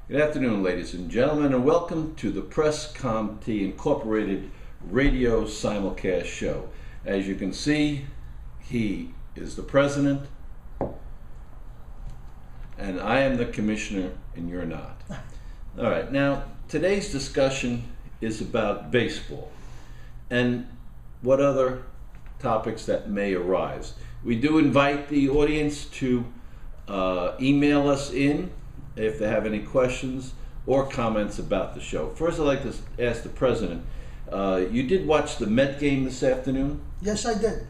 Good afternoon, ladies and gentlemen, and welcome to the Prescomtshow Incorporated radio simulcast show. As you can see, he is the president, and I am the commissioner, and you're not. All right, now, today's discussion is about baseball and what other topics that may arise. We do invite the audience to email us in if they have any questions or comments about the show. First, I'd like to ask the president, you did watch the Met game this afternoon? Yes, I did.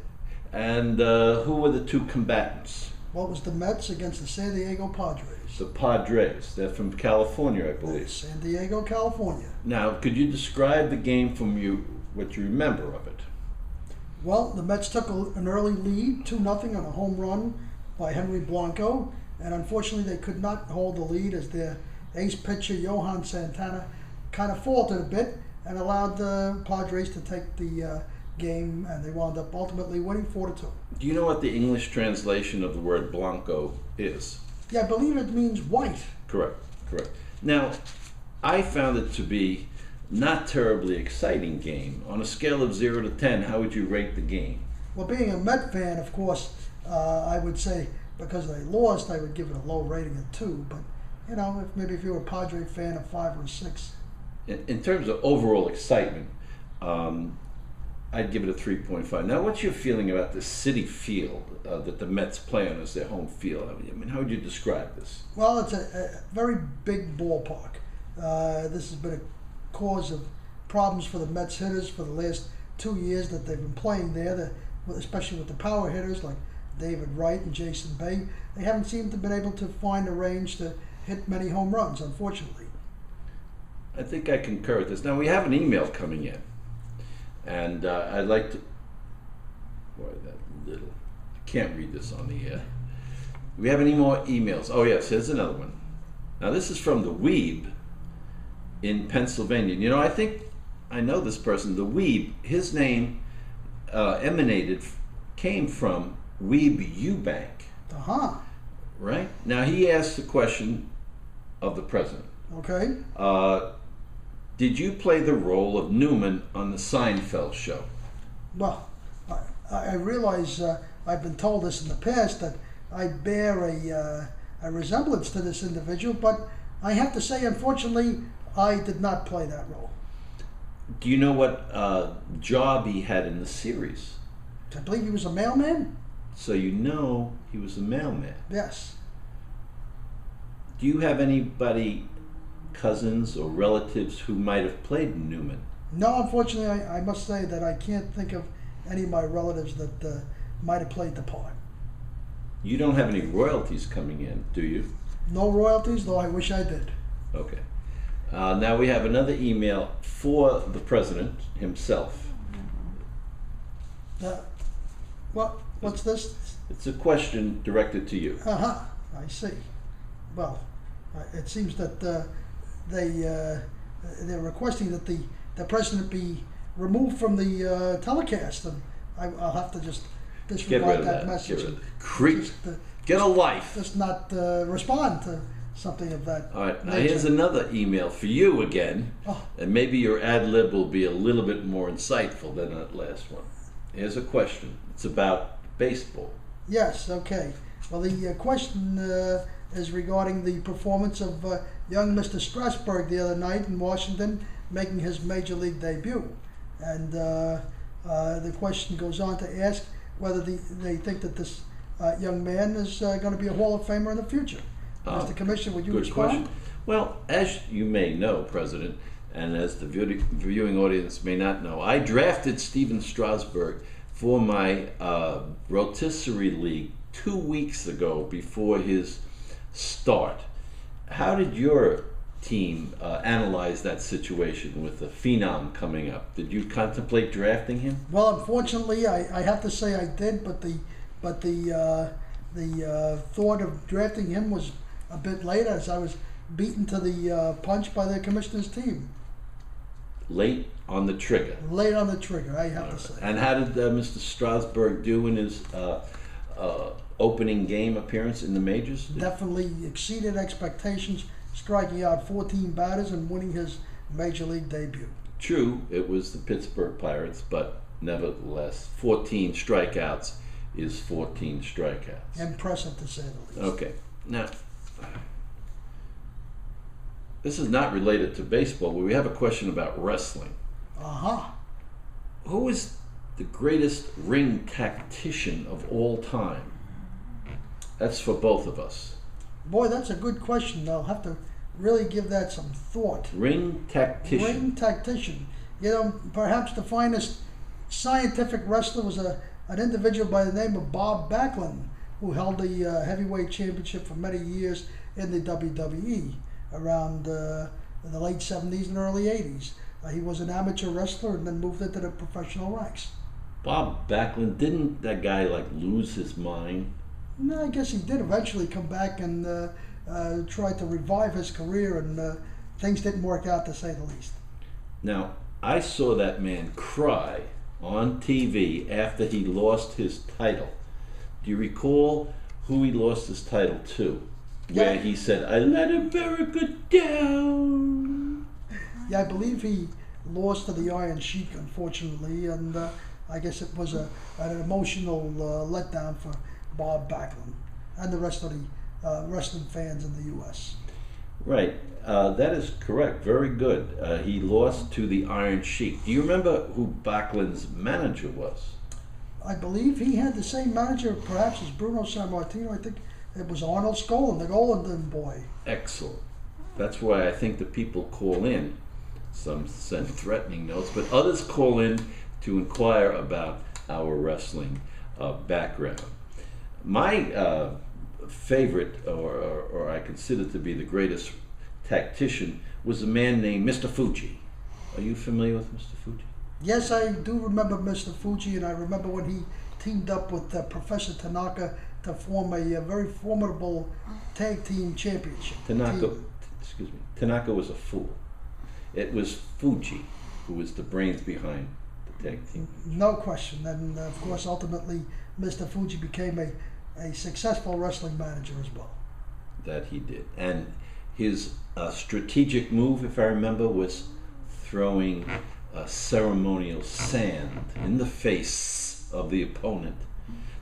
And who were the two combatants? Well, it was the Mets against the San Diego Padres. The Padres. They're from California, I believe. San Diego, California. Now, could you describe the game from what you remember of it? Well, the Mets took an early lead, 2-0 on a home run by Henry Blanco, and unfortunately they could not hold the lead as their ace pitcher, Johan Santana, kind of faltered a bit and allowed the Padres to take the game, and they wound up ultimately winning 4-2. Do you know what the English translation of the word Blanco is? Yeah, I believe it means white. Correct. Now, I found it to be not terribly exciting game. On a scale of 0 to 10, how would you rate the game? Well, being a Met fan, of course, I would say because they lost, I would give it a low rating of 2. But, you know, if you're a Padre fan, a 5 or a 6. In terms of overall excitement, I'd give it a 3.5. Now, what's your feeling about the city field that the Mets play on as their home field? I mean, how would you describe this? Well, it's a very big ballpark. This has been a cause of problems for the Mets hitters for the last 2 years that they've been playing there, especially with the power hitters like David Wright and Jason Bay. They haven't seemed to have been able to find a range to hit many home runs, unfortunately. I think I concur with this. Now, we have an email coming in, and I'd like to... Boy, that little... I can't read this on the air. We have any more emails? Oh, yes, here's another one. Now, this is from the Weeb in Pennsylvania. You know, I think I know this person. The Weeb, his name came from Weeb Eubank. Right? Now, he asked the question of the president. Okay. Did you play the role of Newman on the Seinfeld show? Well, I realize I've been told this in the past that I bear a resemblance to this individual, but I have to say, unfortunately, I did not play that role. Do you know what job he had in the series? I believe he was a mailman. So you know he was a mailman. Yes. Do you have anybody, cousins or relatives, who might have played Newman? No, unfortunately, I must say that I can't think of any of my relatives that might have played the part. You don't have any royalties coming in, do you? No royalties, though I wish I did. Okay. Now we have another email for the president himself. What's this? It's a question directed to you. I see. Well, it seems that they're requesting that the president be removed from the telecast, and I'll have to just disregard that message. Get a life. Just not respond to something of that. All right. Now nature. here's another email for you again, and maybe your ad lib will be a little bit more insightful than that last one. Here's a question. It's about baseball. Yes. Okay. Well, the question is regarding the performance of young Mr. Strasburg the other night in Washington, making his major league debut, and the question goes on to ask whether they think that this young man is going to be a Hall of Famer in the future. Mr. Commissioner, would you respond? Question. Well, as you may know, President, and as the viewing audience may not know, I drafted Steven Strasburg for my rotisserie league 2 weeks ago before his start. How did your team analyze that situation with the phenom coming up? Did you contemplate drafting him? Well, unfortunately, I have to say I did, but the thought of drafting him was a bit late, as I was beaten to the punch by the commissioner's team. Late on the trigger. Late on the trigger, I have to say. And how did Mr. Strasburg do in his opening game appearance in the majors? Definitely exceeded expectations. striking out 14 batters and winning his major league debut. True, it was the Pittsburgh Pirates, but nevertheless, 14 strikeouts is 14 strikeouts. Impressive to say the least. Okay, now, this is not related to baseball, but we have a question about wrestling. Uh-huh. Who is the greatest ring tactician of all time? That's for both of us. Boy, that's a good question. I'll have to really give that some thought. Ring tactician. Ring tactician. You know, perhaps the finest scientific wrestler was an individual by the name of Bob Backlund, who held the heavyweight championship for many years in the WWE around the late 70s and early 80s. He was an amateur wrestler and then moved into the professional ranks. Bob Backlund, didn't that guy like lose his mind? No, I guess he did eventually come back and try to revive his career, and things didn't work out, to say the least. Now, I saw that man cry on TV after he lost his title. Do you recall who he lost his title to? Where Yeah. he said, "I let America down." Yeah, I believe he lost to the Iron Sheik, unfortunately, and I guess it was an emotional letdown for Bob Backlund and the rest of the wrestling fans in the U.S. Right, that is correct. Very good. He lost to the Iron Sheik. Do you remember who Backlund's manager was? I believe he had the same manager, perhaps, as Bruno Sammartino. I think it was Arnold Skolin, the Golden Boy. Excellent. That's why I think the people call in. Some send threatening notes, but others call in to inquire about our wrestling background. My favorite, or I consider to be the greatest tactician, was a man named Mr. Fuji. Are you familiar with Mr. Fuji? Yes, I do remember Mr. Fuji, and I remember when he teamed up with Professor Tanaka to form a very formidable tag team championship. Tanaka was a fool. It was Fuji who was the brains behind the tag team. No question. And of course, ultimately, Mr. Fuji became a successful wrestling manager as well. That he did. And his strategic move, if I remember, was throwing ceremonial sand in the face of the opponent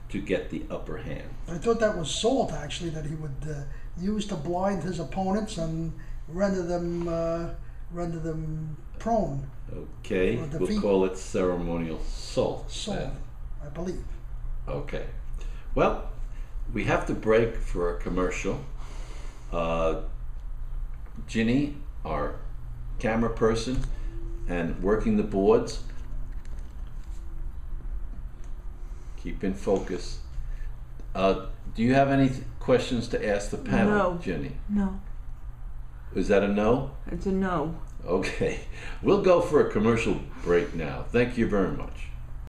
to get the upper hand. I thought that was salt, actually, that he would use to blind his opponents and render them prone. Okay, we'll call it ceremonial salt. Salt, I believe. Okay. Well, we have to break for a commercial. Ginny, our camera person, and working the boards. Keep in focus. Do you have any questions to ask the panel, No. Ginny? No. Is that a no? It's a no. Okay. We'll go for a commercial break now. Thank you very much.